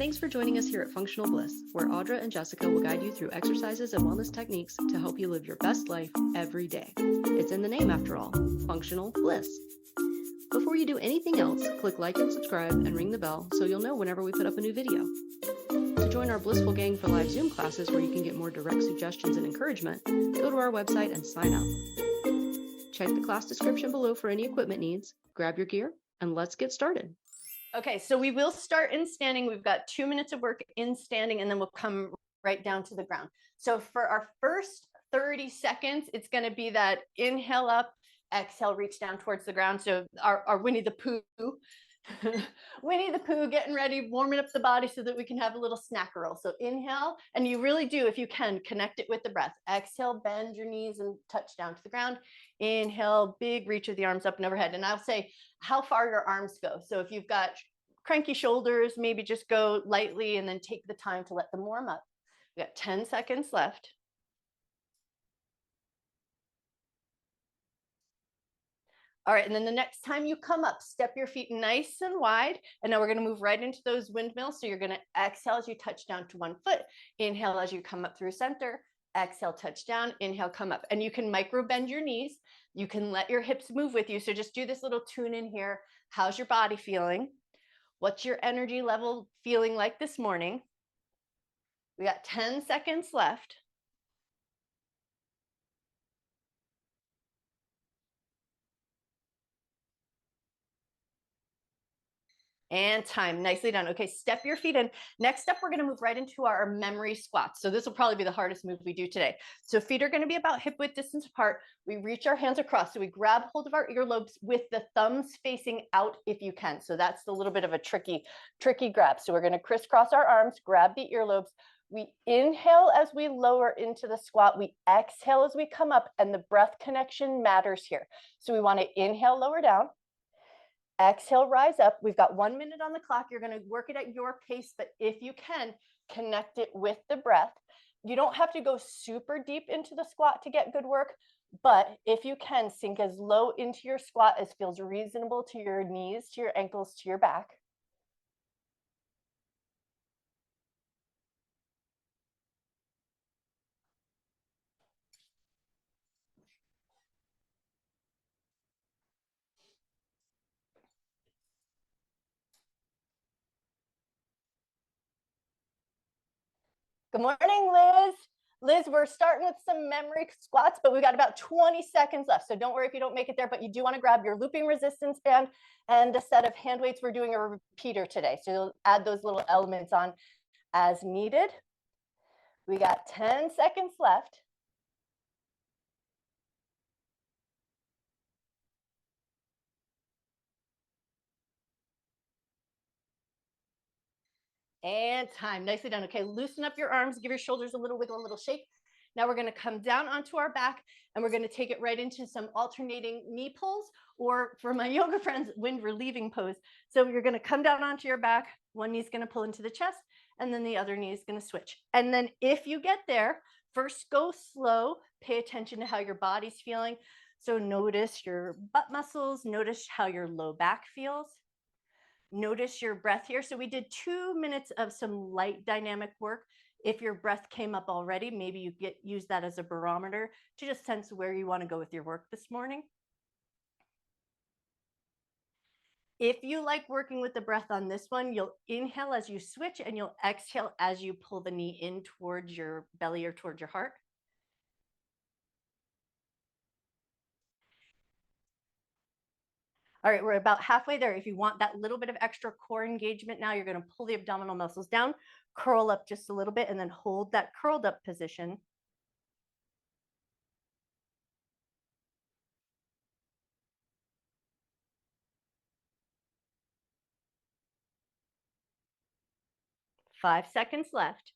Thanks for joining us here at Functional Bliss, where Audra and Jessica will guide you through exercises and wellness techniques to help you live your best life every day. It's in the name, after all, Functional Bliss. Before you do anything else, click like and subscribe and ring the bell so you'll know whenever we put up a new video. To join our Blissful Gang for live Zoom classes where you can get more direct suggestions and encouragement, go to our website and sign up. Check the class description below for any equipment needs, grab your gear, and let's get started. Okay, so we will start in standing. We've got 2 minutes of work in standing, and then we'll come right down to the ground. So for our first 30 seconds, it's going to be that inhale up, exhale, reach down towards the ground. So our Winnie the Pooh, Winnie the Pooh getting ready, warming up the body so that we can have a little snackerel. So inhale, and you really do, if you can, connect it with the breath. Exhale, bend your knees and touch down to the ground. Inhale, big reach of the arms up and overhead. And I'll say how far your arms go. So if you've got cranky shoulders, maybe just go lightly and then take the time to let them warm up. We got 10 seconds left. All right, and then the next time you come up, step your feet nice and wide. And now we're going to move right into those windmills. So you're going to exhale as you touch down to one foot. Inhale as you come up through center. Exhale, touch down. Inhale, come up. And you can micro bend your knees. You can let your hips move with you. So just do this little tune in here. How's your body feeling? What's your energy level feeling like this morning? We got 10 seconds left. And time. Nicely done. Okay, step your feet in. Next up, we're going to move right into our memory squats. So this will probably be the hardest move we do today. So feet are going to be about hip width distance apart. We reach our hands across. So we grab hold of our earlobes with the thumbs facing out if you can. So that's a little bit of a tricky grab. So we're going to crisscross our arms, grab the earlobes. We inhale as we lower into the squat. We exhale as we come up, and the breath connection matters here. So we want to inhale, lower down. Exhale, rise up. We've got 1 minute on the clock. You're going to work it at your pace, but if you can, connect it with the breath. You don't have to go super deep into the squat to get good work, but if you can, sink as low into your squat as feels reasonable to your knees, to your ankles, to your back. Good morning, Liz. Liz, we're starting with some memory squats, but we've got about 20 seconds left. So don't worry if you don't make it there, but you do want to grab your looping resistance band and a set of hand weights. We're doing a repeater today. So you'll add those little elements on as needed. We got 10 seconds left. And time. Nicely done. Okay, loosen up your arms, give your shoulders a little wiggle, a little shake. Now we're going to come down onto our back, and we're going to take it right into some alternating knee pulls, or for my yoga friends, wind relieving pose. So you're going to come down onto your back. One knee's going to pull into the chest, and then the other knee is going to switch. And then if you get there, first go slow. Pay attention to how your body's feeling. So notice your butt muscles. Notice how your low back feels. Notice your breath here. So we did 2 minutes of some light dynamic work. If your breath came up already, maybe you use that as a barometer to just sense where you want to go with your work this morning. If you like working with the breath on this one, you'll inhale as you switch, and you'll exhale as you pull the knee in towards your belly or towards your heart. All right, we're about halfway there. If you want that little bit of extra core engagement now, you're going to pull the abdominal muscles down, curl up just a little bit, and then hold that curled up position. Five seconds left.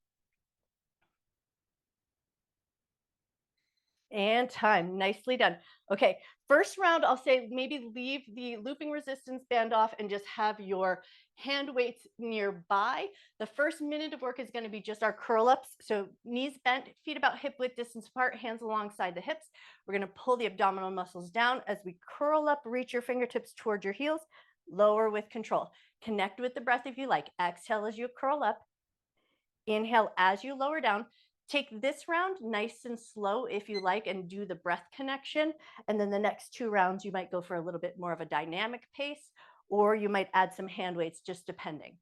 And time. Nicely done. Okay, first round, I'll say maybe leave the looping resistance band off and just have your hand weights nearby. The first minute of work is going to be just our curl ups. So knees bent, feet about hip width distance apart, hands alongside the hips. We're going to pull the abdominal muscles down as we curl up, reach your fingertips towards your heels, lower with control. Connect with the breath if you like. Exhale as you curl up. Inhale as you lower down. Take this round nice and slow if you like, and do the breath connection. And then the next 2 rounds, you might go for a little bit more of a dynamic pace, or you might add some hand weights, just depending.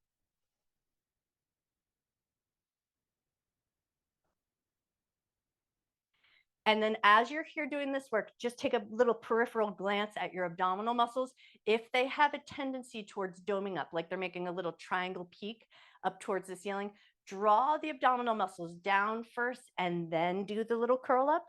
And then as you're here doing this work, just take a little peripheral glance at your abdominal muscles. If they have a tendency towards doming up, like they're making a little triangle peak up towards the ceiling, draw the abdominal muscles down first and then do the little curl up.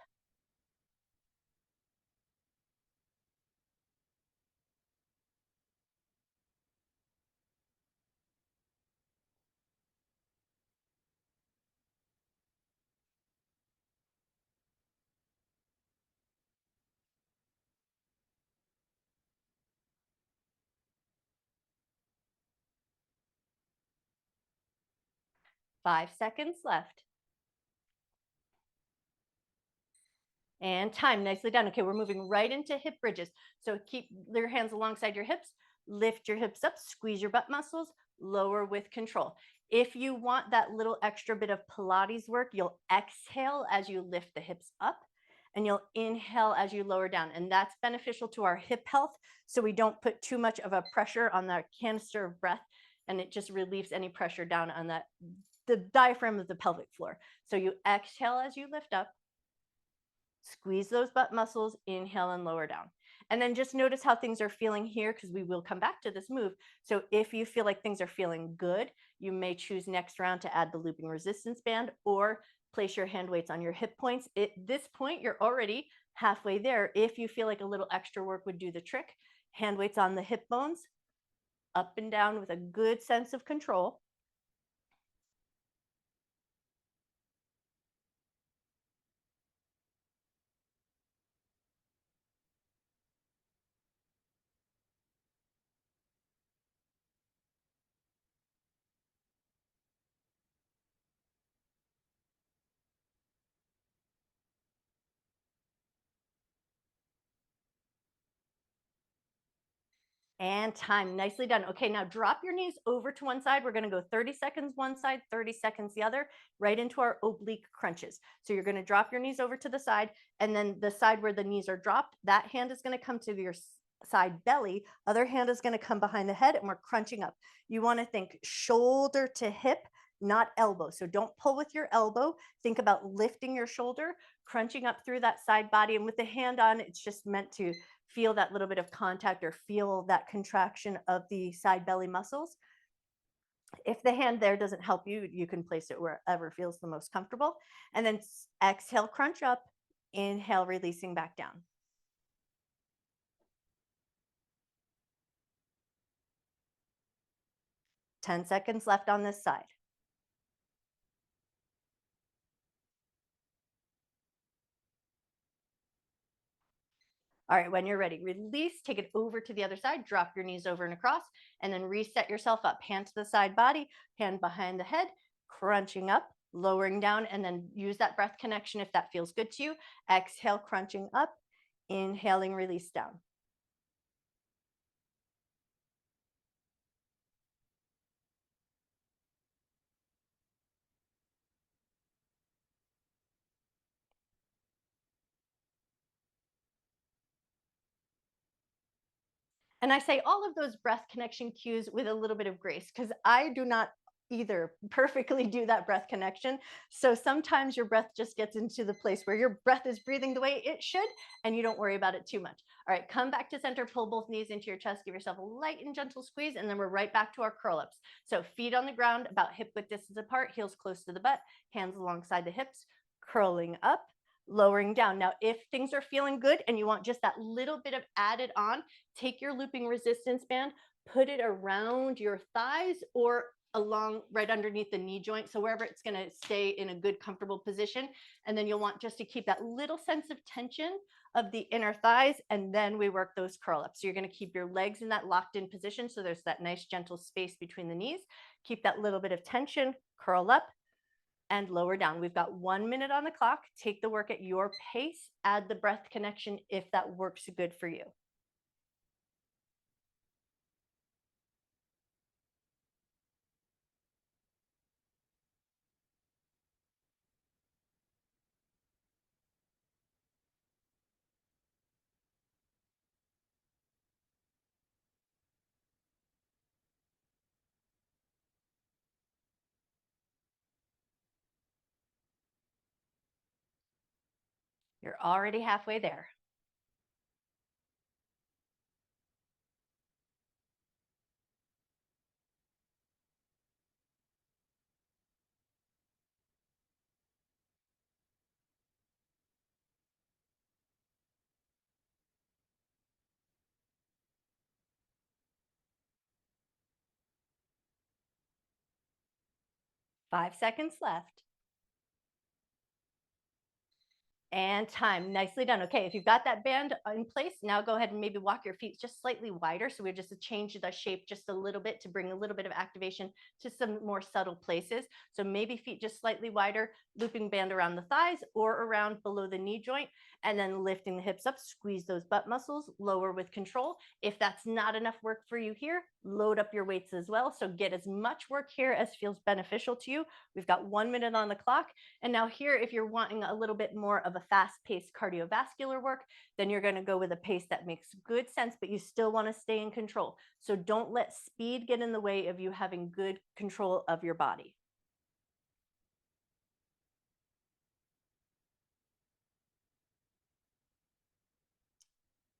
Five seconds left. And time, nicely done. Okay, we're moving right into hip bridges. So keep your hands alongside your hips, lift your hips up, squeeze your butt muscles, lower with control. If you want that little extra bit of Pilates work, you'll exhale as you lift the hips up, and you'll inhale as you lower down. And that's beneficial to our hip health, so we don't put too much of a pressure on the canister of breath, and it just relieves any pressure down on the diaphragm of the pelvic floor. So you exhale as you lift up, squeeze those butt muscles, inhale and lower down. And then just notice how things are feeling here, because we will come back to this move. So if you feel like things are feeling good, you may choose next round to add the looping resistance band, or place your hand weights on your hip points. At this point, you're already halfway there. If you feel like a little extra work would do the trick, hand weights on the hip bones, up and down with a good sense of control. And time, nicely done. Okay, now drop your knees over to one side. We're gonna go 30 seconds one side, 30 seconds the other, right into our oblique crunches. So you're gonna drop your knees over to the side, and then the side where the knees are dropped, that hand is gonna come to your side belly, other hand is gonna come behind the head, and we're crunching up. You wanna think shoulder to hip, not elbow. So don't pull with your elbow. Think about lifting your shoulder, crunching up through that side body, and with the hand on, it's just meant to feel that little bit of contact, or feel that contraction of the side belly muscles. If the hand there doesn't help you, you can place it wherever feels the most comfortable. And then exhale, crunch up, inhale, releasing back down. Ten seconds left on this side. All right, when you're ready, release, take it over to the other side, drop your knees over and across, and then reset yourself up. Hand to the side body, hand behind the head, crunching up, lowering down, and then use that breath connection if that feels good to you. Exhale, crunching up, inhaling, release down. And I say all of those breath connection cues with a little bit of grace, because I do not either perfectly do that breath connection. So sometimes your breath just gets into the place where your breath is breathing the way it should, and you don't worry about it too much. All right, come back to center, pull both knees into your chest, give yourself a light and gentle squeeze, and then we're right back to our curl ups. So feet on the ground, about hip width distance apart, heels close to the butt, hands alongside the hips, curling up, lowering down. Now, if things are feeling good and you want just that little bit of added on, take your looping resistance band, put it around your thighs or along right underneath the knee joint. So wherever it's going to stay in a good, comfortable position. And then you'll want just to keep that little sense of tension of the inner thighs. And then we work those curl ups. So you're going to keep your legs in that locked in position. So there's that nice, gentle space between the knees. Keep that little bit of tension, curl up, and lower down. We've got 1 minute on the clock. Take the work at your pace. Add the breath connection if that works good for you. You're already halfway there. Five seconds left. And time. Nicely done. Okay, if you've got that band in place, now go ahead and maybe walk your feet just slightly wider. So we just change the shape just a little bit to bring a little bit of activation to some more subtle places. So maybe feet just slightly wider, looping band around the thighs or around below the knee joint, and then lifting the hips up, squeeze those butt muscles, lower with control. If that's not enough work for you here, load up your weights as well. So get as much work here as feels beneficial to you. We've got 1 minute on the clock. And now here, if you're wanting a little bit more of a fast-paced cardiovascular work, then you're going to go with a pace that makes good sense, but you still want to stay in control. So don't let speed get in the way of you having good control of your body.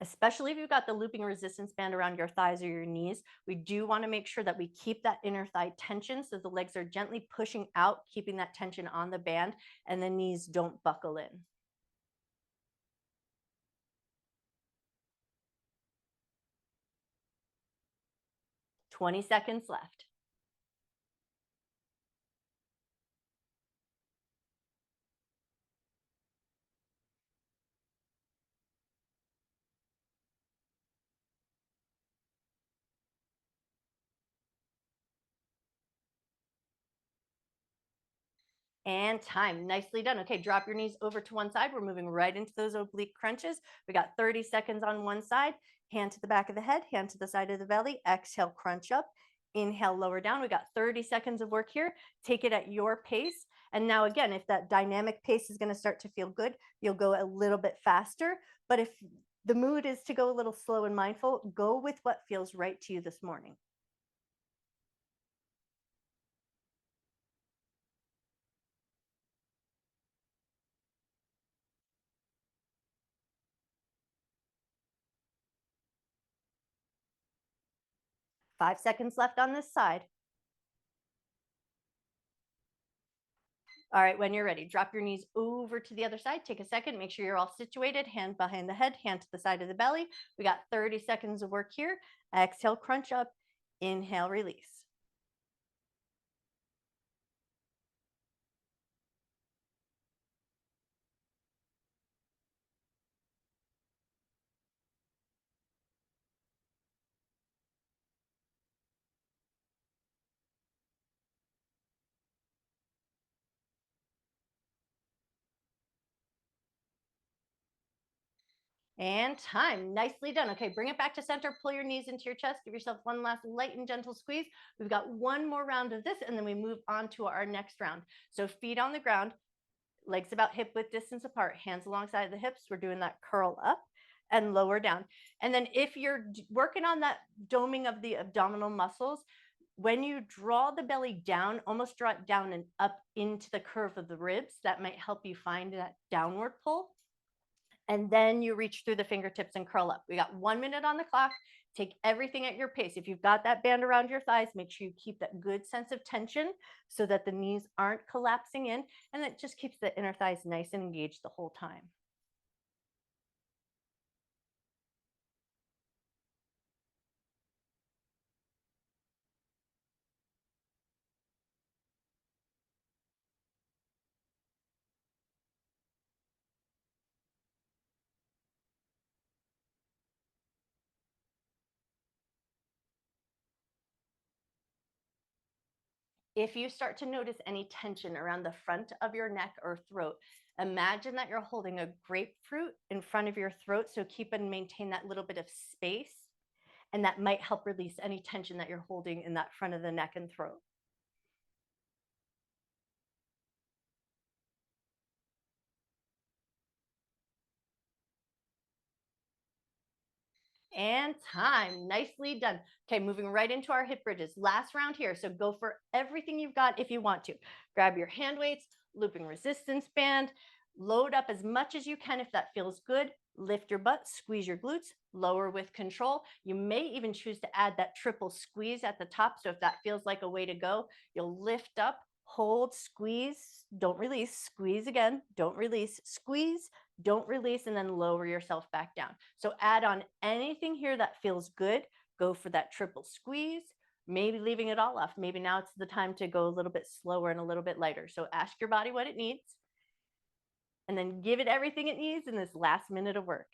Especially if you've got the looping resistance band around your thighs or your knees, we do want to make sure that we keep that inner thigh tension so the legs are gently pushing out, keeping that tension on the band, and the knees don't buckle in. 20 seconds left. And time. Nicely done. Okay, drop your knees over to one side. We're moving right into those oblique crunches. We got 30 seconds on one side. Hand to the back of the head, hand to the side of the belly. Exhale, crunch up. Inhale, lower down. We got 30 seconds of work here. Take it at your pace. And now again, if that dynamic pace is going to start to feel good, you'll go a little bit faster. But if the mood is to go a little slow and mindful, go with what feels right to you this morning. Five seconds left on this side. All right, when you're ready, drop your knees over to the other side. Take a second, make sure you're all situated, hand behind the head, hand to the side of the belly. We got 30 seconds of work here. Exhale, crunch up, inhale, release. And time. Nicely done. Okay, bring it back to center. Pull your knees into your chest. Give yourself one last light and gentle squeeze. We've got one more round of this, and then we move on to our next round. So feet on the ground, legs about hip width distance apart, hands alongside the hips. We're doing that curl up and lower down. And then if you're working on that doming of the abdominal muscles, when you draw the belly down, almost draw it down and up into the curve of the ribs, that might help you find that downward pull. And then you reach through the fingertips and curl up. We got 1 minute on the clock. Take everything at your pace. If you've got that band around your thighs, make sure you keep that good sense of tension so that the knees aren't collapsing in, and it just keeps the inner thighs nice and engaged the whole time. If you start to notice any tension around the front of your neck or throat, imagine that you're holding a grapefruit in front of your throat. So keep and maintain that little bit of space, and that might help release any tension that you're holding in that front of the neck and throat. And time. Nicely done. Okay, moving right into our hip bridges. Last round here. So go for everything you've got if you want to. Grab your hand weights, looping resistance band, Load up as much as you can if that feels good. Lift your butt, squeeze your glutes, lower with control. You may even choose to add that triple squeeze at the top. So if that feels like a way to go, you'll lift up, hold, squeeze, don't release, squeeze again, don't release, squeeze, don't release, and then lower yourself back down. So add on anything here that feels good. Go for that triple squeeze, maybe leaving it all off. Maybe now it's the time to go a little bit slower and a little bit lighter. So ask your body what it needs, and then give it everything it needs in this last minute of work.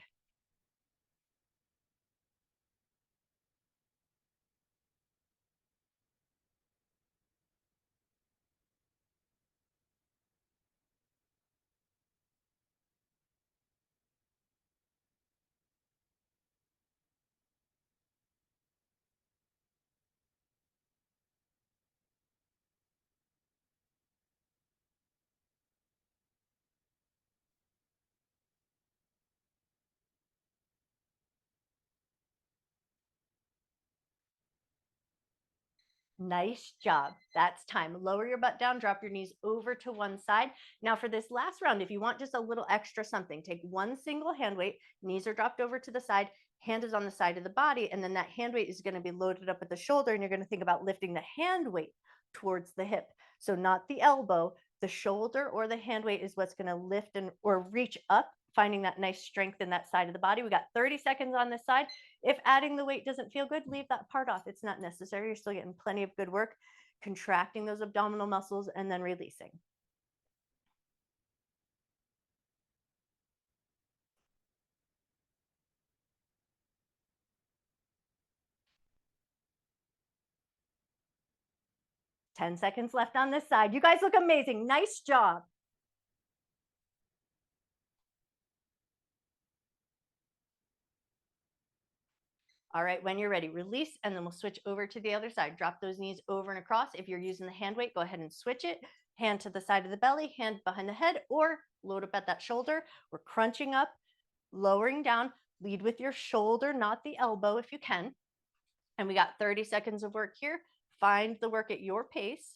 Nice job. That's time. Lower your butt down, drop your knees over to one side. Now for this last round, if you want just a little extra something, take one single hand weight, knees are dropped over to the side, hand is on the side of the body, and then that hand weight is going to be loaded up at the shoulder, and you're going to think about lifting the hand weight towards the hip. So not the elbow, the shoulder or the hand weight is what's going to lift and or reach up, finding that nice strength in that side of the body. We got 30 seconds on this side. If adding the weight doesn't feel good, leave that part off. It's not necessary. You're still getting plenty of good work, contracting those abdominal muscles and then releasing. Ten seconds left on this side. You guys look amazing. Nice job. All right, when you're ready, release, and then we'll switch over to the other side. Drop those knees over and across. If you're using the hand weight, go ahead and switch it. Hand to the side of the belly, hand behind the head, or load up at that shoulder. We're crunching up, lowering down. Lead with your shoulder, not the elbow if you can. And we got 30 seconds of work here. Find the work at your pace.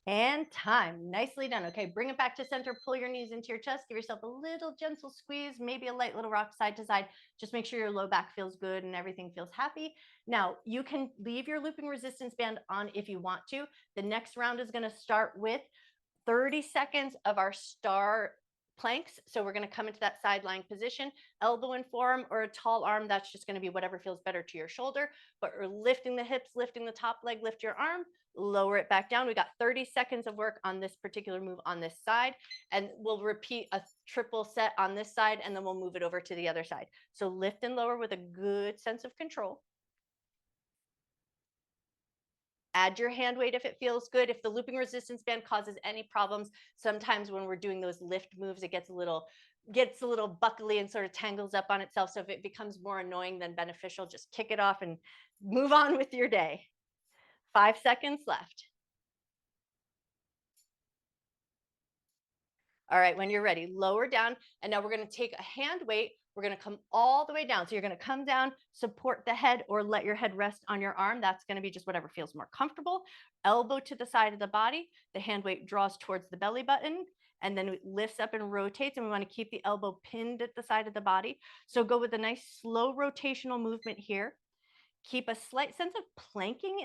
And time. Nicely done. Okay, bring it back to center. Pull your knees into your chest. Give yourself a little gentle squeeze, maybe a light little rock side to side. Just make sure your low back feels good and everything feels happy. Now, you can leave your looping resistance band on if you want to. The next round is going to start with 30 seconds of our star planks. So we're going to come into that side lying position, elbow in forearm or a tall arm. That's just going to be whatever feels better to your shoulder. But we're lifting the hips, lifting the top leg, lift your arm, lower it back down. We got 30 seconds of work on this particular move on this side, and we'll repeat a triple set on this side, and then we'll move it over to the other side. So lift and lower with a good sense of control. Add your hand weight if it feels good. If the looping resistance band causes any problems, sometimes when we're doing those lift moves, it gets a little buckly and sort of tangles up on itself. So if it becomes more annoying than beneficial, just kick it off and move on with your day. 5 seconds left. All right, when you're ready, lower down. And now we're going to take a hand weight. We're going to come all the way down. So you're going to come down, support the head, or let your head rest on your arm. That's going to be just whatever feels more comfortable. Elbow to the side of the body. The hand weight draws towards the belly button and then it lifts up and rotates. And we want to keep the elbow pinned at the side of the body. So go with a nice slow rotational movement here. Keep a slight sense of planking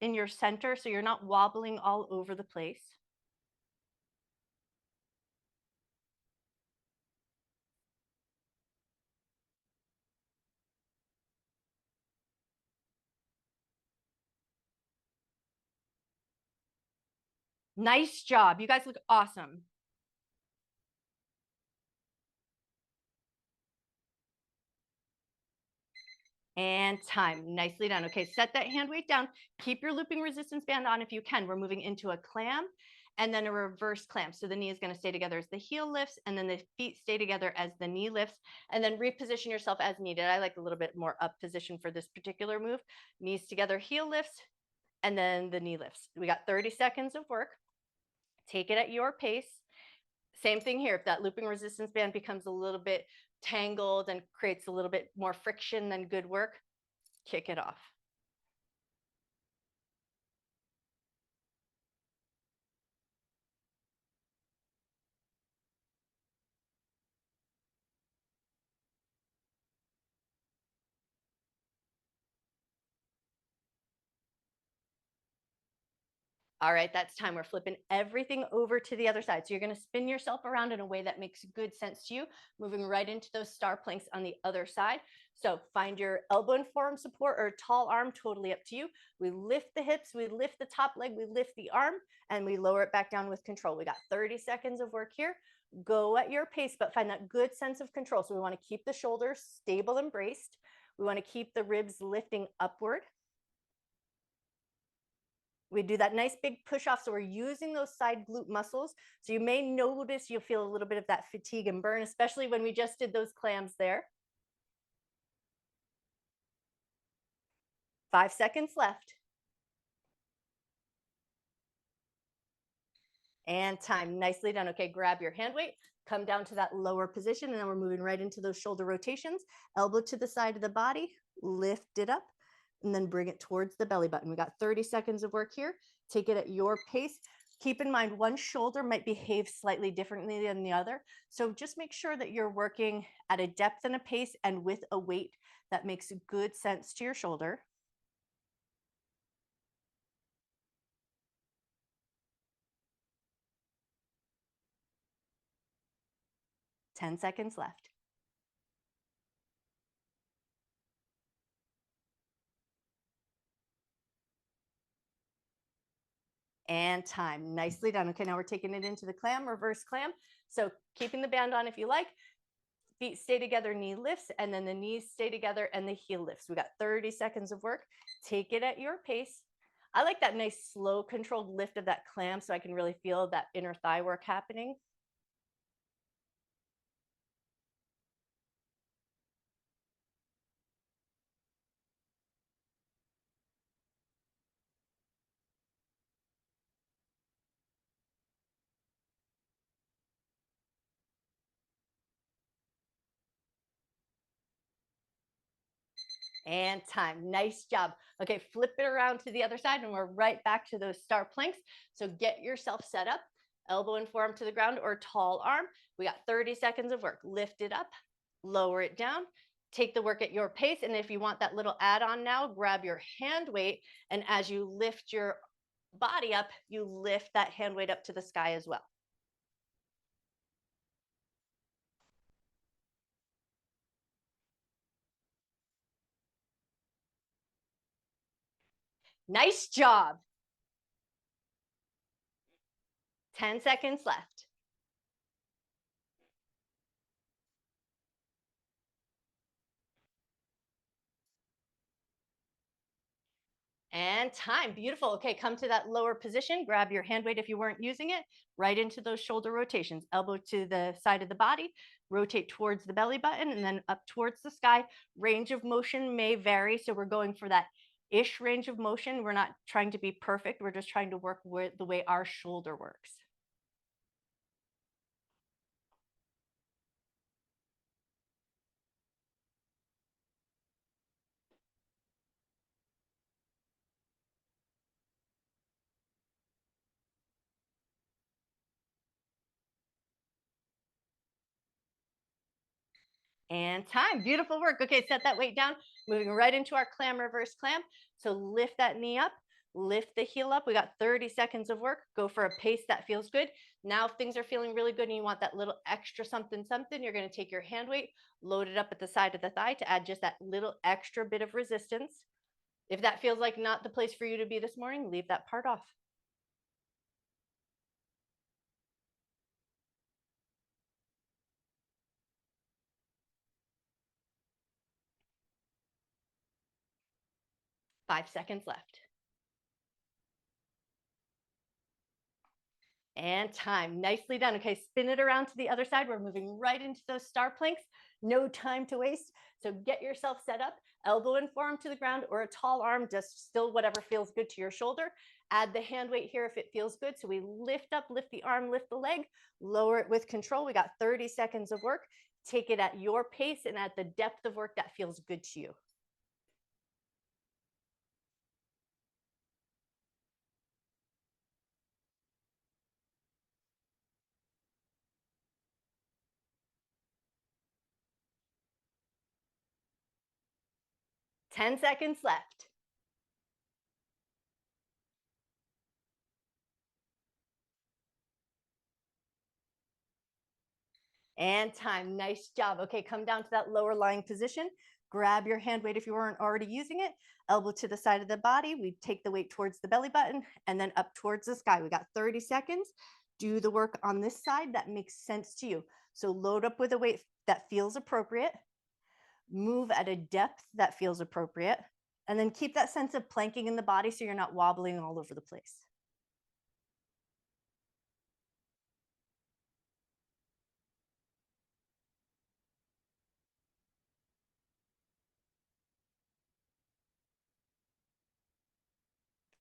in your center so you're not wobbling all over the place. Nice job. You guys look awesome. And time. Nicely done. Okay, set that hand weight down. Keep your looping resistance band on if you can. We're moving into a clam. and then a reverse clamp. So the knee is going to stay together as the heel lifts, and then the feet stay together as the knee lifts, and then reposition yourself as needed. I like a little bit more up position for this particular move. Knees together, heel lifts, and then the knee lifts. We got 30 seconds of work. Take it at your pace. Same thing here. If that looping resistance band becomes a little bit tangled and creates a little bit more friction than good work, kick it off. All right, that's time. We're flipping everything over to the other side. So you're going to spin yourself around in a way that makes good sense to you, moving right into those star planks on the other side. So find your elbow and forearm support or tall arm, totally up to you. We lift the hips, we lift the top leg, we lift the arm, and we lower it back down with control. We got 30 seconds of work here. Go at your pace, but find that good sense of control. So we want to keep the shoulders stable and braced. We want to keep the ribs lifting upward. We do that nice big push off. So we're using those side glute muscles. So you may notice you'll feel a little bit of that fatigue and burn, especially when we just did those clams there. 5 seconds left. And time. Nicely done. Okay, grab your hand weight, come down to that lower position, and then we're moving right into those shoulder rotations. Elbow to the side of the body, lift it up, and then bring it towards the belly button. We got 30 seconds of work here. Take it at your pace. Keep in mind, one shoulder might behave slightly differently than the other. So just make sure that you're working at a depth and a pace and with a weight that makes good sense to your shoulder. Ten seconds left. And time. Nicely done. Okay, now we're taking it into the clam, reverse clam. So keeping the band on if you like. Feet stay together, knee lifts, and then the knees stay together and the heel lifts. We got 30 seconds of work. Take it at your pace. I like that nice, slow, controlled lift of that clam so I can really feel that inner thigh work happening. And time. Nice job. Okay, flip it around to the other side and we're right back to those star planks. So get yourself set up, elbow and forearm to the ground or tall arm. We got 30 seconds of work. Lift it up, lower it down, take the work at your pace. And if you want that little add-on now, grab your hand weight. And as you lift your body up, you lift that hand weight up to the sky as well. Nice job. 10 seconds left. And time. Beautiful. Okay, come to that lower position. Grab your hand weight if you weren't using it, right into those shoulder rotations. Elbow to the side of the body, rotate towards the belly button, and then up towards the sky. Range of motion may vary, so we're going for that ish range of motion. We're not trying to be perfect. We're just trying to work with the way our shoulder works. And time. Beautiful work. Okay, set that weight down. Moving right into our clam, reverse clam. So lift that knee up, lift the heel up. We got 30 seconds of work. Go for a pace that feels good. Now, if things are feeling really good and you want that little extra something, you're going to take your hand weight, load it up at the side of the thigh to add just that little extra bit of resistance. If that feels like not the place for you to be this morning, leave that part off. Five seconds left. And time. Nicely done. Okay, spin it around to the other side. We're moving right into those star planks. No time to waste. So get yourself set up, elbow and forearm to the ground, or a tall arm, just still whatever feels good to your shoulder. Add the hand weight here if it feels good. So we lift up, lift the arm, lift the leg, lower it with control. We got 30 seconds of work. Take it at your pace and at the depth of work that feels good to you. 10 seconds left. And time. Nice job. Okay, come down to that lower lying position. Grab your hand weight if you weren't already using it. Elbow to the side of the body. We take the weight towards the belly button and then up towards the sky. We got 30 seconds. Do the work on this side that makes sense to you. So load up with a weight that feels appropriate. Move at a depth that feels appropriate. And then keep that sense of planking in the body so you're not wobbling all over the place.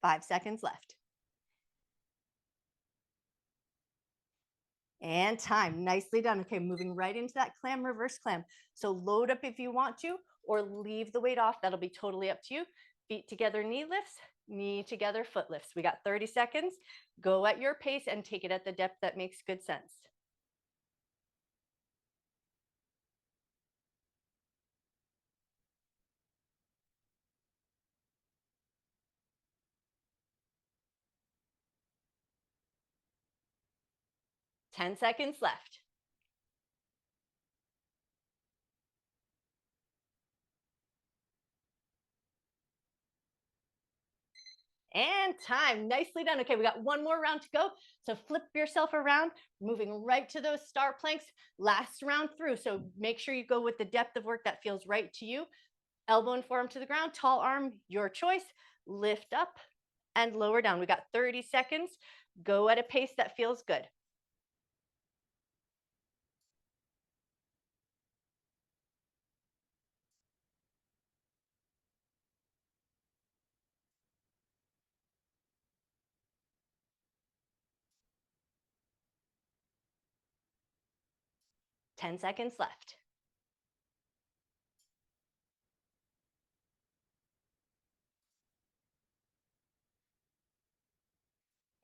5 seconds left. And time. Nicely done. Okay, moving right into that clam, reverse clam. So load up if you want to, or leave the weight off. That'll be totally up to you. Feet together, knee lifts, knee together, foot lifts. We got 30 seconds. Go at your pace and take it at the depth that makes good sense. 10 seconds left. And time. Nicely done. Okay, we got one more round to go. So flip yourself around, moving right to those star planks. Last round through. So make sure you go with the depth of work that feels right to you. Elbow and forearm to the ground, tall arm, your choice. Lift up and lower down. We got 30 seconds. Go at a pace that feels good. 10 seconds left.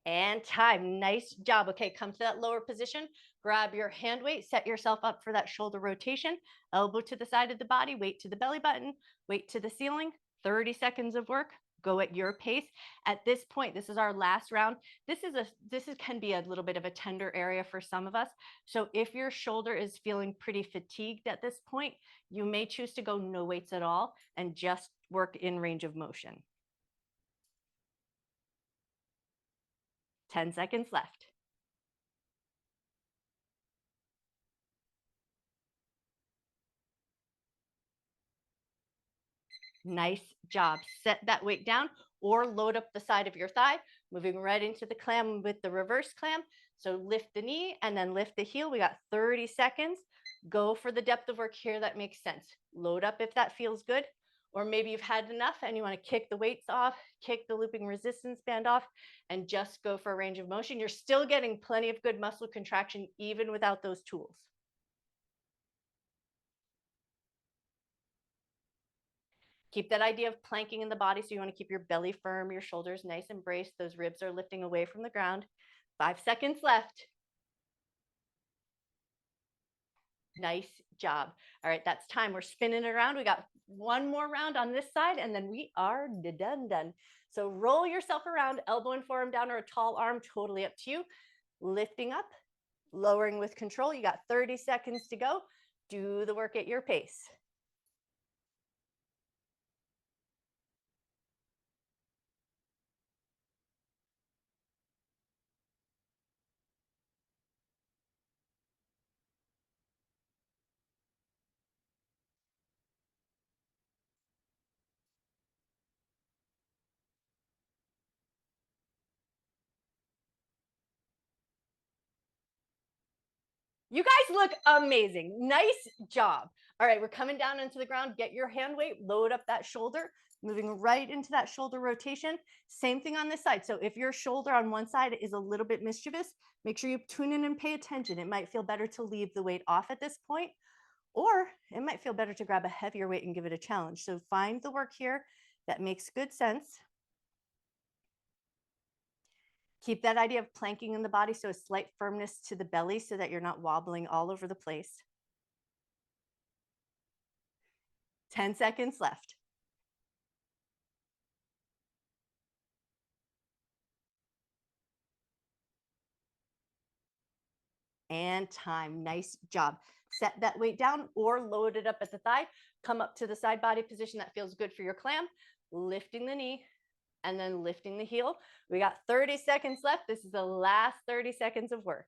And time. Nice job. Okay, come to that lower position. Grab your hand weight, set yourself up for that shoulder rotation. Elbow to the side of the body, weight to the belly button, weight to the ceiling. 30 seconds of work. Go at your pace. At this point, this is our last round. Can be a little bit of a tender area for some of us. So if your shoulder is feeling pretty fatigued at this point, you may choose to go no weights at all and just work in range of motion. 10 seconds left. Nice job. Set that weight down or load up the side of your thigh, moving right into the clam with the reverse clam. So lift the knee and then lift the heel. We got 30 seconds. Go for the depth of work here that makes sense. Load up if that feels good. Or maybe you've had enough and you want to kick the weights off, kick the looping resistance band off, and just go for a range of motion. You're still getting plenty of good muscle contraction even without those tools. Keep that idea of planking in the body. So you want to keep your belly firm, your shoulders nice and braced. Those ribs are lifting away from the ground. 5 seconds left. Nice job. All right, that's time. We're spinning around. We got one more round on this side, and then we are done. So roll yourself around, elbow and forearm down, or a tall arm, totally up to you. Lifting up, lowering with control. You got 30 seconds to go. Do the work at your pace. You guys look amazing. Nice job. All right, we're coming down into the ground. Get your hand weight, load up that shoulder, moving right into that shoulder rotation. Same thing on this side. So if your shoulder on one side is a little bit mischievous, make sure you tune in and pay attention. It might feel better to leave the weight off at this point, or it might feel better to grab a heavier weight and give it a challenge. So find the work here that makes good sense. Keep that idea of planking in the body, so a slight firmness to the belly so that you're not wobbling all over the place. 10 seconds left. And time. Nice job. Set that weight down or load it up at the thigh. Come up to the side body position that feels good for your clam, lifting the knee and then lifting the heel. We got 30 seconds left. This is the last 30 seconds of work.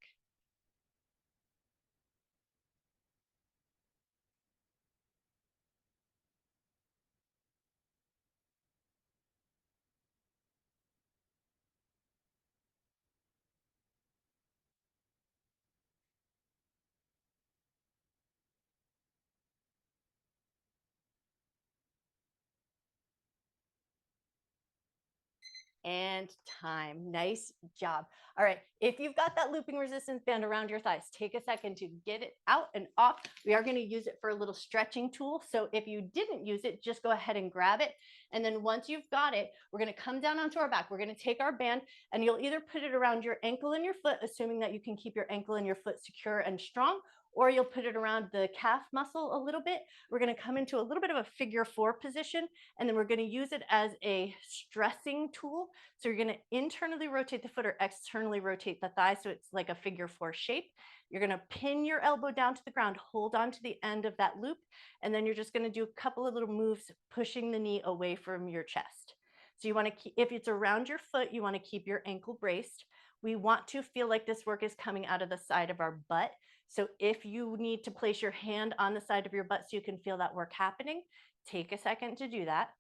And time. Nice job. All right. If you've got that looping resistance band around your thighs, take a second to get it out and off. We are going to use it for a little stretching tool. So if you didn't use it, just go ahead and grab it. And then once you've got it, we're going to come down onto our back. We're going to take our band and you'll either put it around your ankle and your foot, assuming that you can keep your ankle and your foot secure and strong, or you'll put it around the calf muscle a little bit. We're going to come into a little bit of a figure 4 position, and then we're going to use it as a stressing tool. So you're going to internally rotate the foot or externally rotate the thigh, so it's like a figure 4 shape. You're going to pin your elbow down to the ground, hold on to the end of that loop, and then you're just going to do a couple of little moves, pushing the knee away from your chest. So you want to keep, if it's around your foot, you want to keep your ankle braced. We want to feel like this work is coming out of the side of our butt. So if you need to place your hand on the side of your butt so you can feel that work happening, take a second to do that.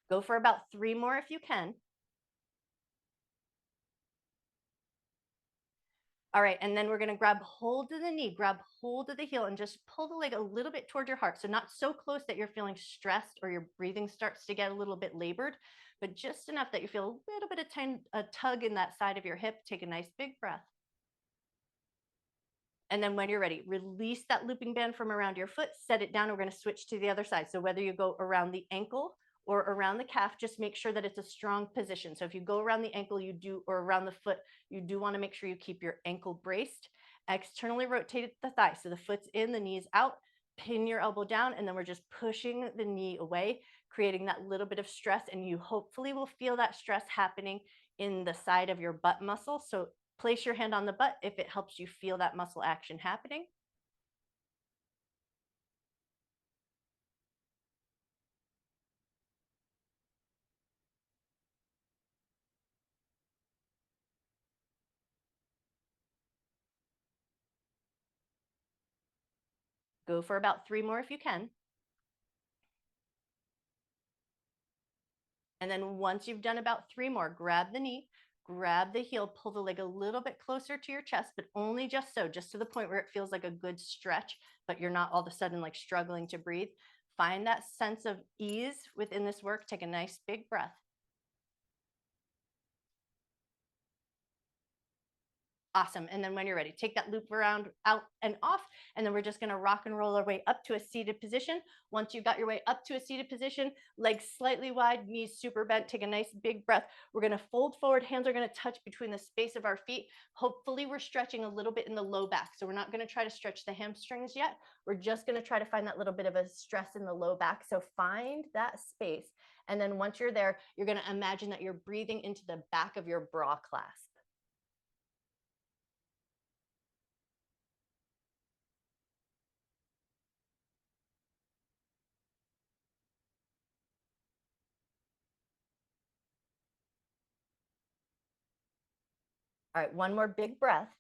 Go for about 3 more if you can. All right, and then we're going to grab hold of the knee, grab hold of the heel, and just pull the leg a little bit toward your heart. So not so close that you're feeling stressed or your breathing starts to get a little bit labored, but just enough that you feel a little bit of a tug in that side of your hip. Take a nice big breath. And then when you're ready, release that looping band from around your foot, set it down. We're going to switch to the other side. So whether you go around the ankle or around the calf, just make sure that it's a strong position. So if you go around the ankle, or around the foot, you do want to make sure you keep your ankle braced. Externally rotate the thigh. So the foot's in, the knee's out, pin your elbow down, and then we're just pushing the knee away, creating that little bit of stress. And you hopefully will feel that stress happening in the side of your butt muscle. So place your hand on the butt if it helps you feel that muscle action happening. Go for about 3 more if you can. And then once you've done about 3 more, grab the knee, grab the heel, pull the leg a little bit closer to your chest, but only just so, just to the point where it feels like a good stretch, but you're not all of a sudden like struggling to breathe. Find that sense of ease within this work. Take a nice big breath. Awesome. And then when you're ready, take that loop around, out and off, and then we're just going to rock and roll our way up to a seated position. Once you've got your way up to a seated position, legs slightly wide, knees super bent, take a nice big breath. We're going to fold forward. Hands are going to touch between the space of our feet. Hopefully we're stretching a little bit in the low back. So we're not going to try to stretch the hamstrings yet. We're just going to try to find that little bit of a stress in the low back. So find that space. And then once you're there, you're going to imagine that you're breathing into the back of your bra clasp. All right, one more big breath.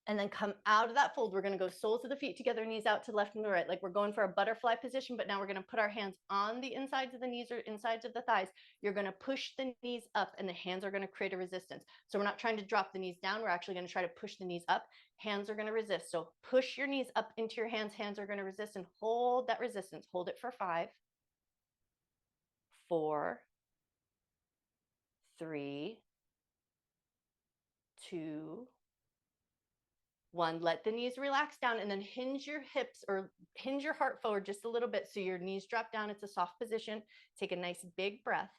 And then come out of that fold. We're going to go soles of the feet together, knees out to the left and the right. Like we're going for a butterfly position, but now we're going to put our hands on the insides of the knees or insides of the thighs. You're going to push the knees up and the hands are going to create a resistance. So we're not trying to drop the knees down. We're actually going to try to push the knees up. Hands are going to resist. So push your knees up into your hands. Hands are going to resist and hold that resistance. Hold it for 5, 4, 3, 2, 1. Let the knees relax down and then hinge your hips or hinge your heart forward just a little bit so your knees drop down. It's a soft position. Take a nice big breath.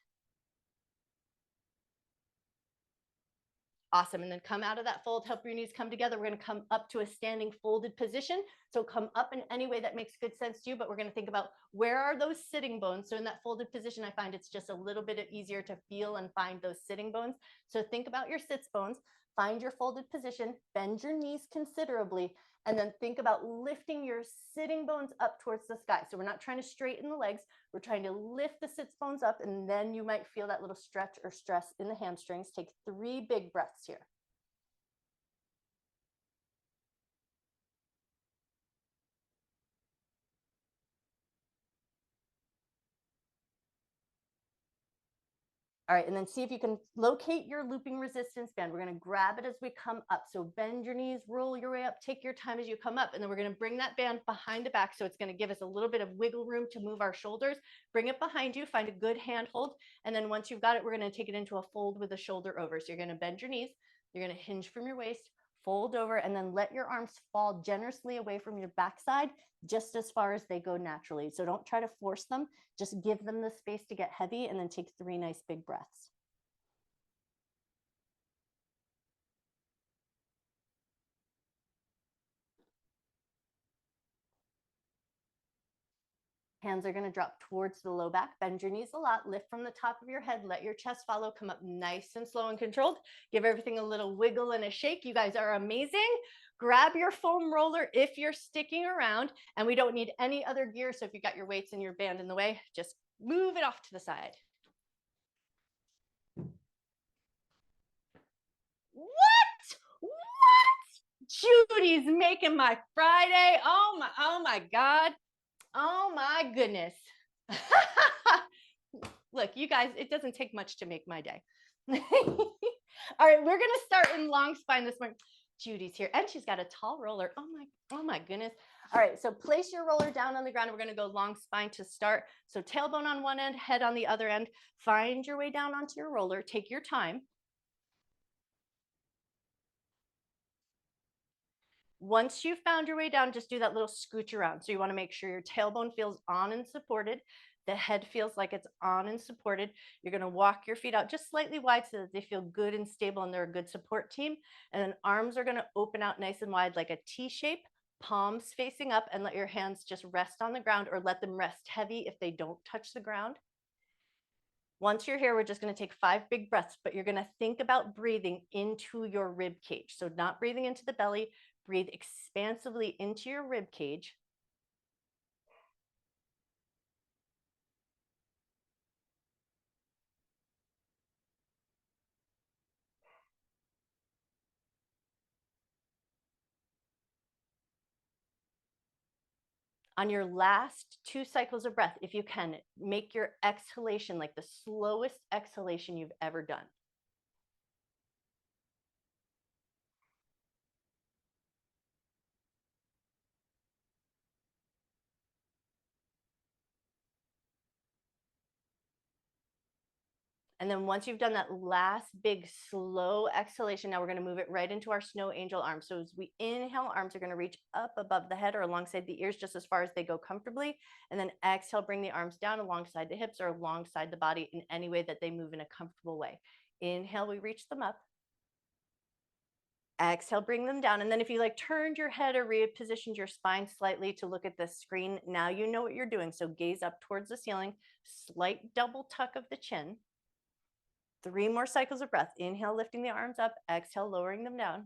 Awesome. And then come out of that fold, help your knees come together. We're going to come up to a standing folded position. So come up in any way that makes good sense to you, but we're going to think about where are those sitting bones. So in that folded position, I find it's just a little bit easier to feel and find those sitting bones. So think about your sits bones, find your folded position, bend your knees considerably, and then think about lifting your sitting bones up towards the sky. So we're not trying to straighten the legs. We're trying to lift the sits bones up, and then you might feel that little stretch or stress in the hamstrings. Take 3 big breaths here. All right, and then see if you can locate your looping resistance band. We're going to grab it as we come up. So bend your knees, roll your way up, take your time as you come up, and then we're going to bring that band behind the back. So it's going to give us a little bit of wiggle room to move our shoulders. Bring it behind you, find a good handhold, and then once you've got it, we're going to take it into a fold with a shoulder over. So you're going to bend your knees, you're going to hinge from your waist, fold over, and then let your arms fall generously away from your backside, just as far as they go naturally. So don't try to force them. Just give them the space to get heavy and then take 3 nice big breaths. Hands are going to drop towards the low back. Bend your knees a lot. Lift from the top of your head. Let your chest follow. Come up nice and slow and controlled. Give everything a little wiggle and a shake. You guys are amazing. Grab your foam roller if you're sticking around, and we don't need any other gear. So if you got your weights and your band in the way, just move it off to the side. What? Judy's making my Friday. Oh my God. Oh my goodness. Look, you guys, it doesn't take much to make my day. All right, we're gonna start in long spine this morning. Judy's here, and she's got a tall roller. Oh my goodness. All right, so place your roller down on the ground. We're gonna go long spine to start. So tailbone on one end, head on the other end. Find your way down onto your roller. Take your time. Once you've found your way down, just do that little scooch around. So you want to make sure your tailbone feels on and supported. The head feels like it's on and supported. You're going to walk your feet out just slightly wide so that they feel good and stable and they're a good support team. And then arms are going to open out nice and wide like a T shape, palms facing up, and let your hands just rest on the ground or let them rest heavy if they don't touch the ground. Once you're here, we're just going to take 5 big breaths, but you're going to think about breathing into your rib cage. So not breathing into the belly. Breathe expansively into your rib cage. On your last 2 cycles of breath, if you can, make your exhalation like the slowest exhalation you've ever done. And then once you've done that last big slow exhalation, now we're going to move it right into our snow angel arms. So as we inhale, arms are going to reach up above the head or alongside the ears just as far as they go comfortably. And then exhale, bring the arms down alongside the hips or alongside the body in any way that they move in a comfortable way. Inhale, we reach them up. Exhale, bring them down. And then if you like turned your head or repositioned your spine slightly to look at the screen, now you know what you're doing. So gaze up towards the ceiling, slight double tuck of the chin. 3 more cycles of breath. Inhale, lifting the arms up. Exhale, lowering them down.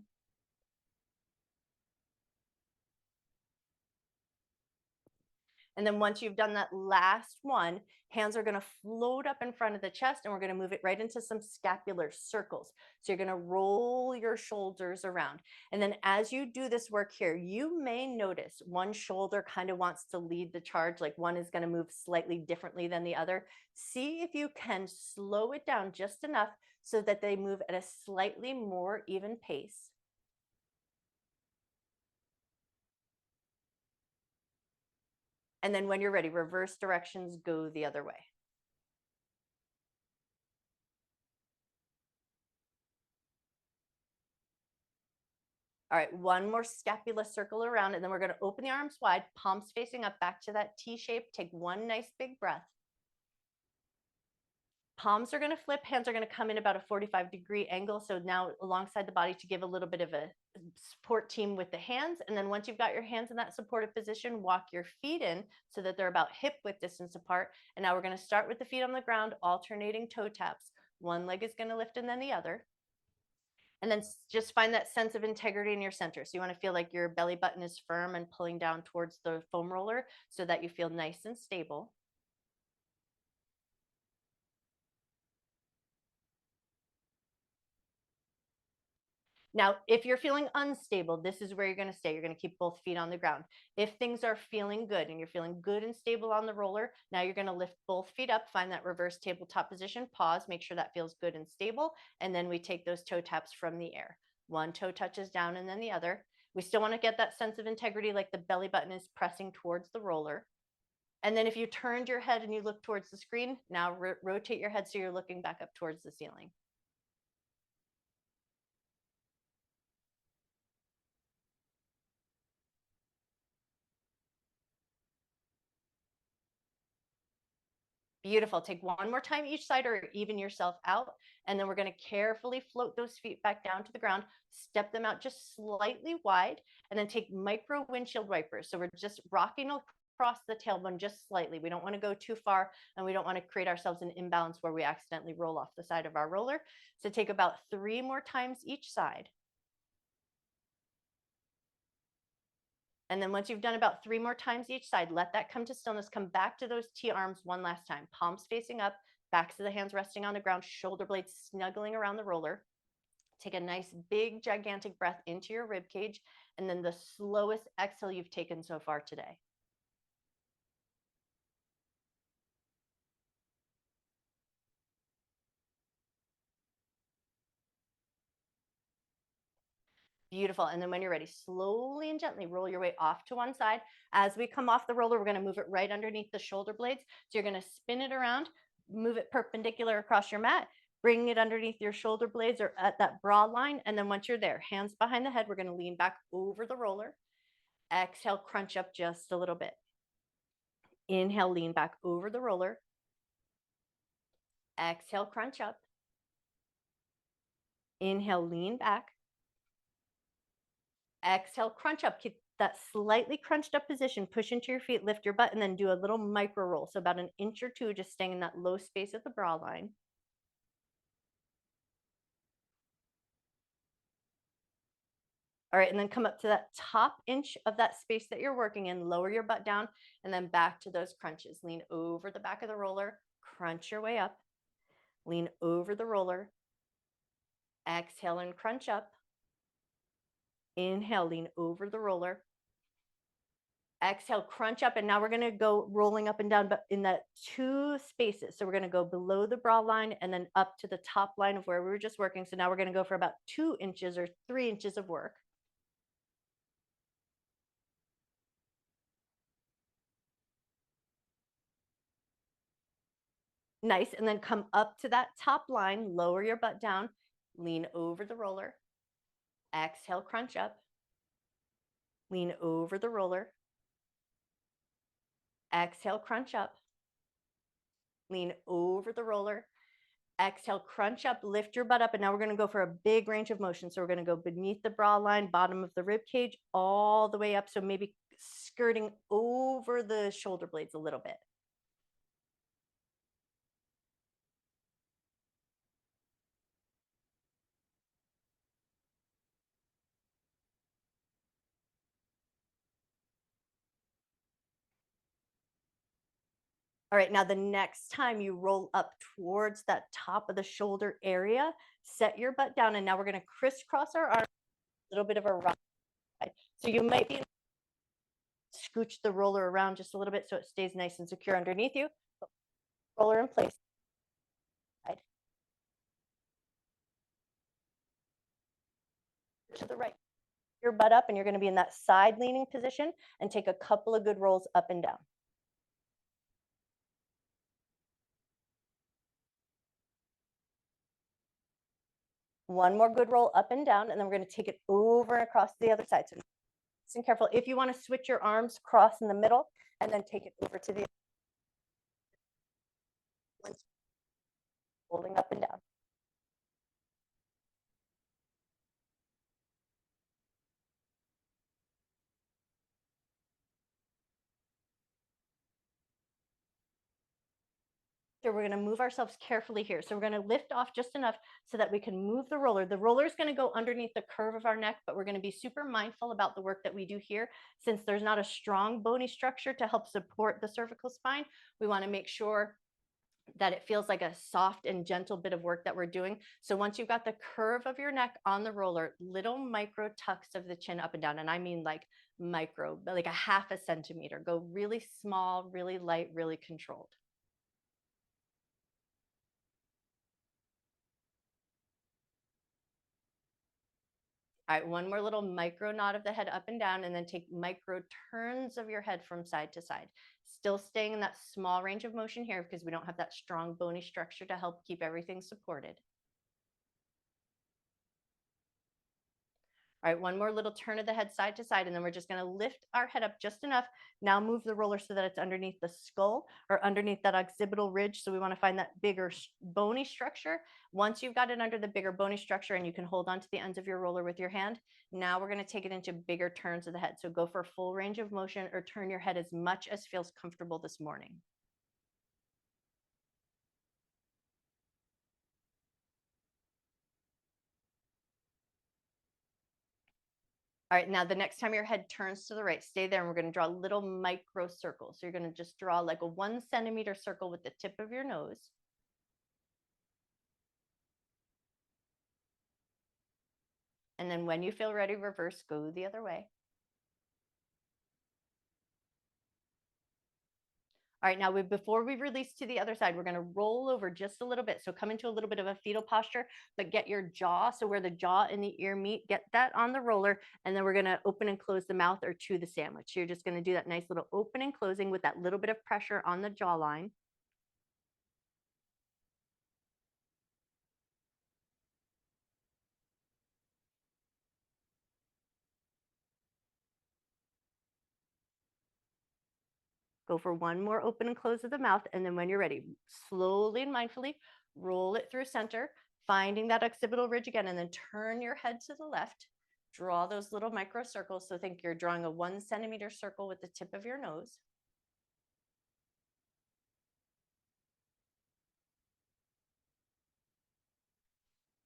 And then once you've done that last one, hands are going to float up in front of the chest and we're going to move it right into some scapular circles. So you're going to roll your shoulders around. And then as you do this work here, you may notice one shoulder kind of wants to lead the charge, like one is going to move slightly differently than the other. See if you can slow it down just enough so that they move at a slightly more even pace. And then when you're ready, reverse directions, go the other way. All right, one more scapula circle around, and then we're going to open the arms wide, palms facing up, back to that T shape. Take one nice big breath. Palms are going to flip, hands are going to come in about a 45-degree angle. So now alongside the body to give a little bit of a support team with the hands. And then once you've got your hands in that supportive position, walk your feet in so that they're about hip width distance apart. And now we're going to start with the feet on the ground, alternating toe taps. One leg is going to lift and then the other. And then just find that sense of integrity in your center. So you want to feel like your belly button is firm and pulling down towards the foam roller so that you feel nice and stable. Now, if you're feeling unstable, this is where you're going to stay. You're going to keep both feet on the ground. If things are feeling good and you're feeling good and stable on the roller, now you're going to lift both feet up, find that reverse tabletop position, pause, make sure that feels good and stable. And then we take those toe taps from the air. One toe touches down and then the other. We still want to get that sense of integrity, like the belly button is pressing towards the roller. And then if you turned your head and you look towards the screen, now rotate your head so you're looking back up towards the ceiling. Beautiful. Take one more time each side or even yourself out. And then we're going to carefully float those feet back down to the ground, step them out just slightly wide, and then take micro windshield wipers. So we're just rocking across the tailbone just slightly. We don't want to go too far and we don't want to create ourselves an imbalance where we accidentally roll off the side of our roller. So take about 3 more times each side. And then once you've done about 3 more times each side, let that come to stillness. Come back to those T arms one last time. Palms facing up, backs of the hands resting on the ground, shoulder blades snuggling around the roller. Take a nice big gigantic breath into your rib cage, and then the slowest exhale you've taken so far today. Beautiful. And then when you're ready, slowly and gently roll your way off to one side. As we come off the roller, we're going to move it right underneath the shoulder blades. So you're going to spin it around, move it perpendicular across your mat, bring it underneath your shoulder blades or at that broad line. And then once you're there, hands behind the head, we're going to lean back over the roller. Exhale, crunch up just a little bit. Inhale, lean back over the roller. Exhale, crunch up. Inhale, lean back. Exhale, crunch up. Keep that slightly crunched up position. Push into your feet, lift your butt, and then do a little micro roll. So about 1 inch or 2, just staying in that low space at the bra line. All right, and then come up to that top inch of that space that you're working in, lower your butt down, and then back to those crunches. Lean over the back of the roller, crunch your way up. Lean over the roller. Exhale and crunch up. Inhale, lean over the roller. Exhale, crunch up. And now we're going to go rolling up and down, but in that 2 spaces. So we're going to go below the bra line and then up to the top line of where we were just working. So now we're going to go for about 2 inches or 3 inches of work. Nice. And then come up to that top line, lower your butt down, lean over the roller. Exhale, crunch up. Lean over the roller. Exhale, crunch up. Lean over the roller. Exhale, crunch up, lift your butt up. And now we're going to go for a big range of motion. So we're going to go beneath the bra line, bottom of the rib cage, all the way up. So maybe skirting over the shoulder blades a little bit. All right, now the next time you roll up towards that top of the shoulder area, set your butt down, and now we're going to crisscross our arms, a little bit of a ride. So you might be scooch the roller around just a little bit so it stays nice and secure underneath you. Roller in place. To the right. Your butt up, and you're going to be in that side leaning position and take a couple of good rolls up and down. One more good roll up and down, and then we're going to take it over and across the other side. So nice and careful. If you want to switch your arms, cross in the middle, and then take it over to the other. Holding up and down. So we're going to move ourselves carefully here. So we're going to lift off just enough so that we can move the roller. The roller is going to go underneath the curve of our neck, but we're going to be super mindful about the work that we do here. Since there's not a strong bony structure to help support the cervical spine, we want to make sure that it feels like a soft and gentle bit of work that we're doing. So once you've got the curve of your neck on the roller, little micro tucks of the chin up and down. And I mean like micro, like a half a centimeter. Go really small, really light, really controlled. All right, one more little micro nod of the head up and down, and then take micro turns of your head from side to side. Still staying in that small range of motion here because we don't have that strong bony structure to help keep everything supported. All right, one more little turn of the head side to side, and then we're just going to lift our head up just enough. Now move the roller so that it's underneath the skull or underneath that occipital ridge. So we want to find that bigger bony structure. Once you've got it under the bigger bony structure and you can hold on to the ends of your roller with your hand, now we're going to take it into bigger turns of the head. So go for a full range of motion or turn your head as much as feels comfortable this morning. All right, now the next time your head turns to the right, stay there, and we're going to draw little micro circles. So you're going to just draw like a 1 centimeter circle with the tip of your nose. And then when you feel ready, reverse, go the other way. All right, now before we release to the other side, we're going to roll over just a little bit. So come into a little bit of a fetal posture, but get your jaw, so where the jaw and the ear meet, get that on the roller. And then we're going to open and close the mouth or chew the sandwich. So you're just going to do that nice little open and closing with that little bit of pressure on the jawline. Go for one more open and close of the mouth. And then when you're ready, slowly and mindfully roll it through center, finding that occipital ridge again, and then turn your head to the left. Draw those little micro circles. So think you're drawing a 1 centimeter circle with the tip of your nose.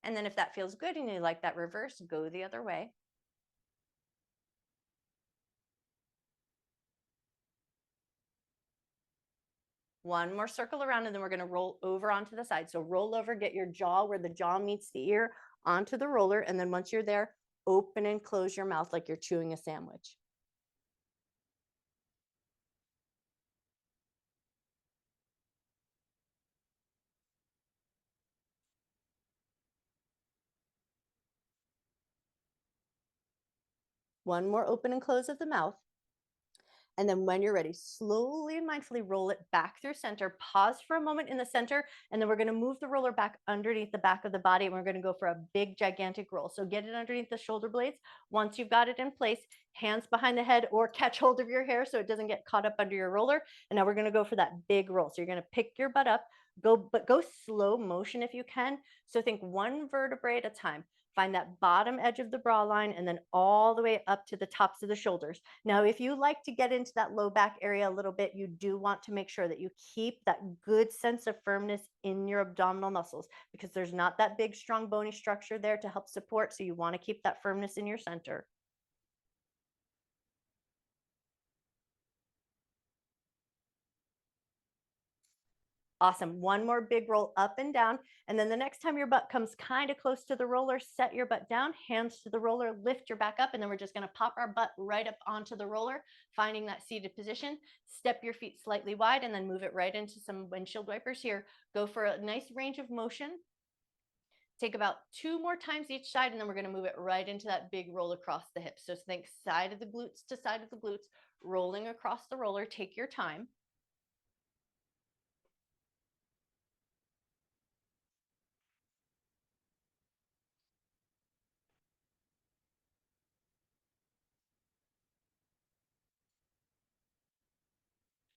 And then if that feels good and you like that reverse, go the other way. One more circle around, and then we're going to roll over onto the side. So roll over, get your jaw where the jaw meets the ear onto the roller. And then once you're there, open and close your mouth like you're chewing a sandwich. One more open and close of the mouth. And then when you're ready, slowly and mindfully roll it back through center. Pause for a moment in the center, and then we're going to move the roller back underneath the back of the body, and we're going to go for a big, gigantic roll. So get it underneath the shoulder blades. Once you've got it in place, hands behind the head or catch hold of your hair so it doesn't get caught up under your roller. And now we're going to go for that big roll. So you're going to pick your butt up, but go slow motion if you can. So think one vertebrae at a time. Find that bottom edge of the bra line and then all the way up to the tops of the shoulders. Now, if you like to get into that low back area a little bit, you do want to make sure that you keep that good sense of firmness in your abdominal muscles because there's not that big, strong, bony structure there to help support. So you want to keep that firmness in your center. Awesome. One more big roll up and down. And then the next time your butt comes kind of close to the roller, set your butt down, hands to the roller, lift your back up, and then we're just going to pop our butt right up onto the roller, finding that seated position. Step your feet slightly wide and then move it right into some windshield wipers here. Go for a nice range of motion. Take about 2 more times each side, and then we're going to move it right into that big roll across the hips. So think side of the glutes to side of the glutes, rolling across the roller. Take your time.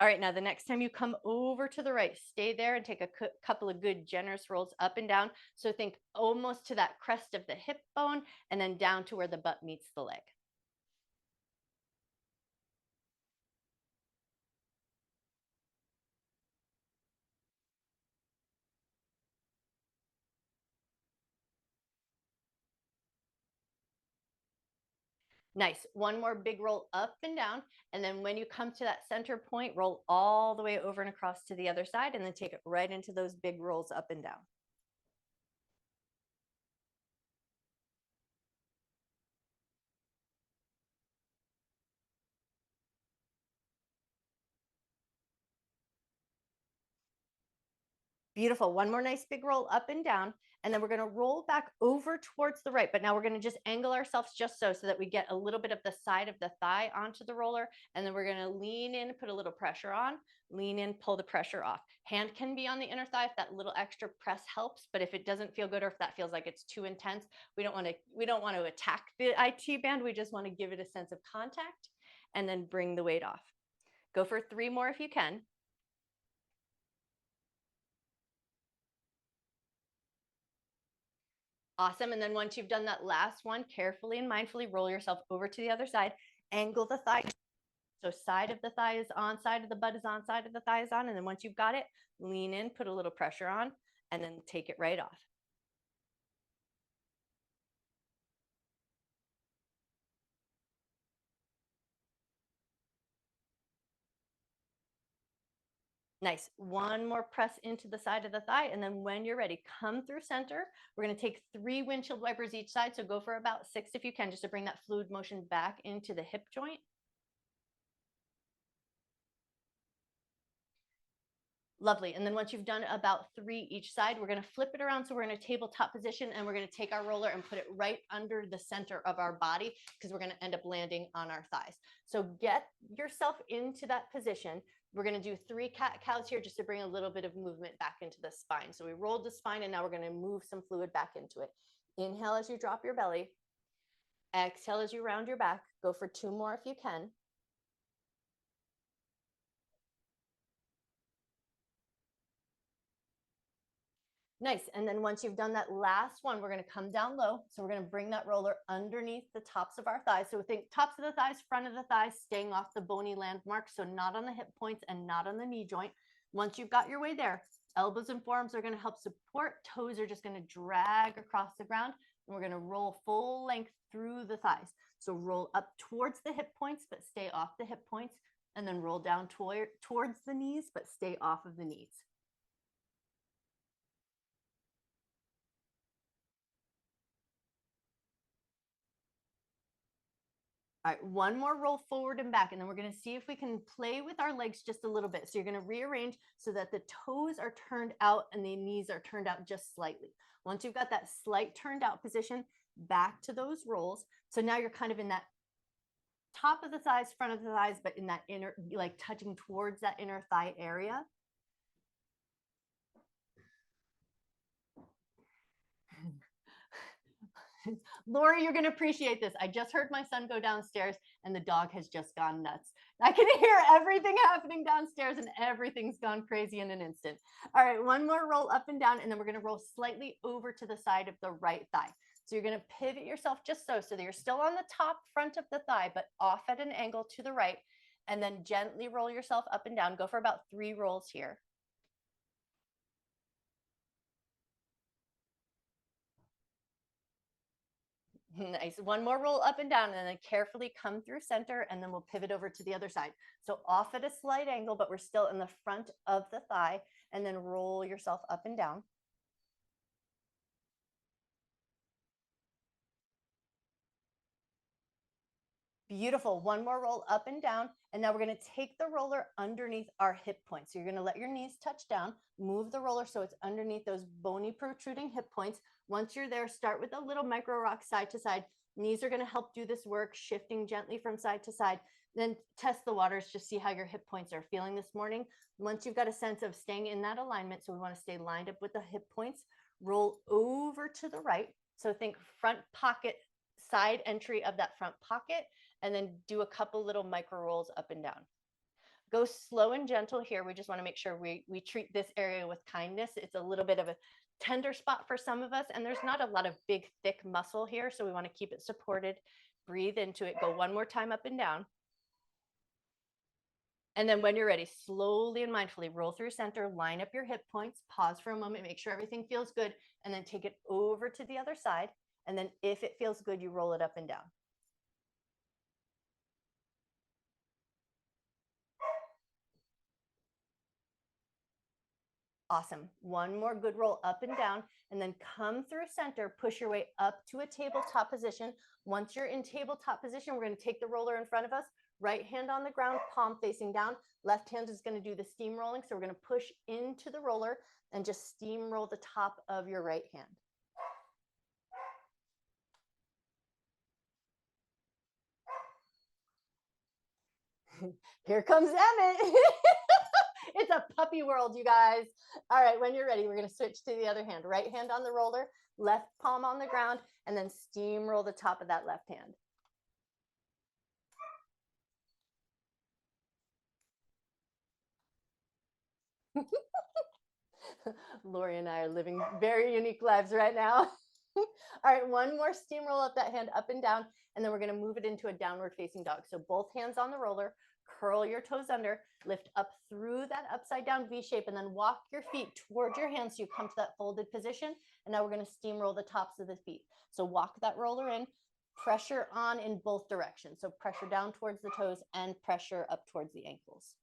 All right, now the next time you come over to the right, stay there and take a couple of good generous rolls up and down. So think almost to that crest of the hip bone and then down to where the butt meets the leg. Nice. One more big roll up and down. And then when you come to that center point, roll all the way over and across to the other side, and then take it right into those big rolls up and down. Beautiful. One more nice big roll up and down. And then we're going to roll back over towards the right. But now we're going to just angle ourselves just so that we get a little bit of the side of the thigh onto the roller. And then we're going to lean in, put a little pressure on, lean in, pull the pressure off. Hand can be on the inner thigh if that little extra press helps. But if it doesn't feel good or if that feels like it's too intense, we don't want to attack the IT band. We just want to give it a sense of contact and then bring the weight off. Go for 3 more if you can. Awesome. And then once you've done that last one, carefully and mindfully roll yourself over to the other side, angle the thigh. So side of the thigh is on, side of the butt is on, side of the thigh is on. And then once you've got it, lean in, put a little pressure on, and then take it right off. Nice. One more press into the side of the thigh. And then when you're ready, come through center. We're going to take 3 windshield wipers each side. So go for about 6 if you can, just to bring that fluid motion back into the hip joint. Lovely. And then once you've done about 3 each side, we're going to flip it around. So we're in a tabletop position and we're going to take our roller and put it right under the center of our body because we're going to end up landing on our thighs. So get yourself into that position. We're going to do 3 cat-cows here just to bring a little bit of movement back into the spine. So we rolled the spine and now we're going to move some fluid back into it. Inhale as you drop your belly. Exhale as you round your back. Go for 2 more if you can. Nice. And then once you've done that last one, we're going to come down low. So we're going to bring that roller underneath the tops of our thighs. So think tops of the thighs, front of the thighs, staying off the bony landmark. So not on the hip points and not on the knee joint. Once you've got your way there, elbows and forearms are going to help support. Toes are just going to drag across the ground. And we're going to roll full length through the thighs. So roll up towards the hip points, but stay off the hip points. And then roll down towards the knees, but stay off of the knees. All right, one more roll forward and back, and then we're going to see if we can play with our legs just a little bit. So you're going to rearrange so that the toes are turned out and the knees are turned out just slightly. Once you've got that slight turned out position, back to those rolls. So now you're kind of in that top of the thighs, front of the thighs, but in that inner, like touching towards that inner thigh area. Lori, you're going to appreciate this. I just heard my son go downstairs and the dog has just gone nuts. I can hear everything happening downstairs and everything's gone crazy in an instant. All right, one more roll up and down, and then we're going to roll slightly over to the side of the right thigh. So you're going to pivot yourself just so that you're still on the top front of the thigh, but off at an angle to the right, and then gently roll yourself up and down. Go for about 3 rolls here. Nice. One more roll up and down, and then carefully come through center, and then we'll pivot over to the other side. So off at a slight angle, but we're still in the front of the thigh, and then roll yourself up and down. Beautiful. One more roll up and down. And now we're going to take the roller underneath our hip points. So you're going to let your knees touch down, move the roller so it's underneath those bony protruding hip points. Once you're there, start with a little micro rock side to side. Knees are going to help do this work, shifting gently from side to side. Then test the waters, just see how your hip points are feeling this morning. Once you've got a sense of staying in that alignment, so we want to stay lined up with the hip points, roll over to the right. So think front pocket, side entry of that front pocket, and then do a couple little micro rolls up and down. Go slow and gentle here. We just want to make sure we treat this area with kindness. It's a little bit of a tender spot for some of us, and there's not a lot of big, thick muscle here, so we want to keep it supported. Breathe into it. Go one more time up and down. And then when you're ready, slowly and mindfully roll through center, line up your hip points, pause for a moment, make sure everything feels good, and then take it over to the other side. And then if it feels good, you roll it up and down. Awesome. One more good roll up and down, and then come through center, push your way up to a tabletop position. Once you're in tabletop position, we're going to take the roller in front of us, right hand on the ground, palm facing down. Left hand is going to do the steam rolling. So we're going to push into the roller and just steamroll the top of your right hand. Here comes Emmett. It's a puppy world, you guys. All right, when you're ready, we're going to switch to the other hand. Right hand on the roller, left palm on the ground, and then steamroll the top of that left hand. Lori and I are living very unique lives right now. All right, one more steamroll up that hand up and down, and then we're going to move it into a downward facing dog. So both hands on the roller, curl your toes under, lift up through that upside down V shape, and then walk your feet towards your hands so you come to that folded position. And now we're going to steamroll the tops of the feet. So walk that roller in, pressure on in both directions. So pressure down towards the toes and pressure up towards the ankles.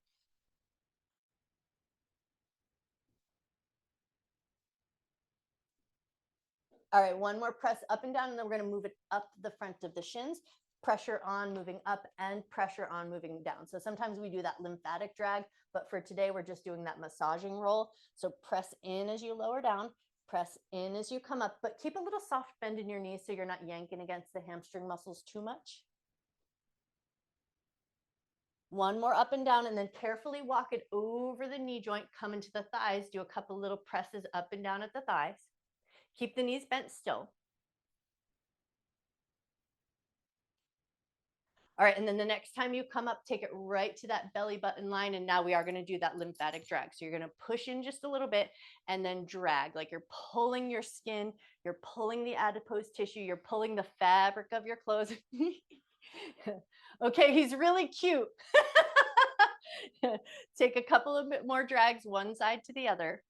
All right, one more press up and down, and then we're going to move it up the front of the shins. Pressure on, moving up, and pressure on, moving down. So sometimes we do that lymphatic drag, but for today, we're just doing that massaging roll. So press in as you lower down, press in as you come up, but keep a little soft bend in your knees so you're not yanking against the hamstring muscles too much. One more up and down, and then carefully walk it over the knee joint, come into the thighs, do a couple little presses up and down at the thighs. Keep the knees bent still. All right, and then the next time you come up, take it right to that belly button line, and now we are going to do that lymphatic drag. So you're going to push in just a little bit and then drag, like you're pulling your skin, you're pulling the adipose tissue, you're pulling the fabric of your clothes. Okay, he's really cute. Take a couple of bit more drags one side to the other.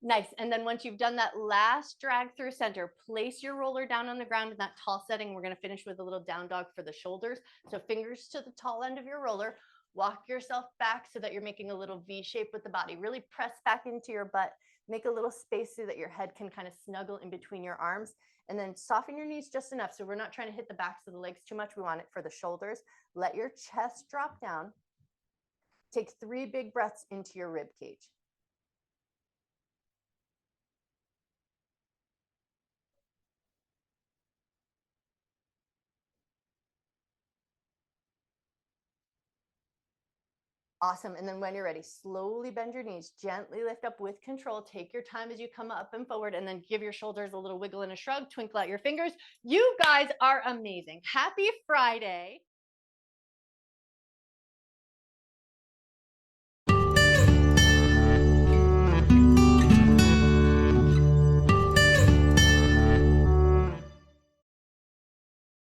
Nice. And then once you've done that last drag through center, place your roller down on the ground in that tall setting. We're going to finish with a little down dog for the shoulders. So fingers to the tall end of your roller. Walk yourself back so that you're making a little V shape with the body. Really press back into your butt. Make a little space so that your head can kind of snuggle in between your arms. And then soften your knees just enough. So we're not trying to hit the backs of the legs too much. We want it for the shoulders. Let your chest drop down. Take 3 big breaths into your rib cage. Awesome. And then when you're ready, slowly bend your knees, gently lift up with control. Take your time as you come up and forward, and then give your shoulders a little wiggle and a shrug, twinkle out your fingers. You guys are amazing. Happy Friday.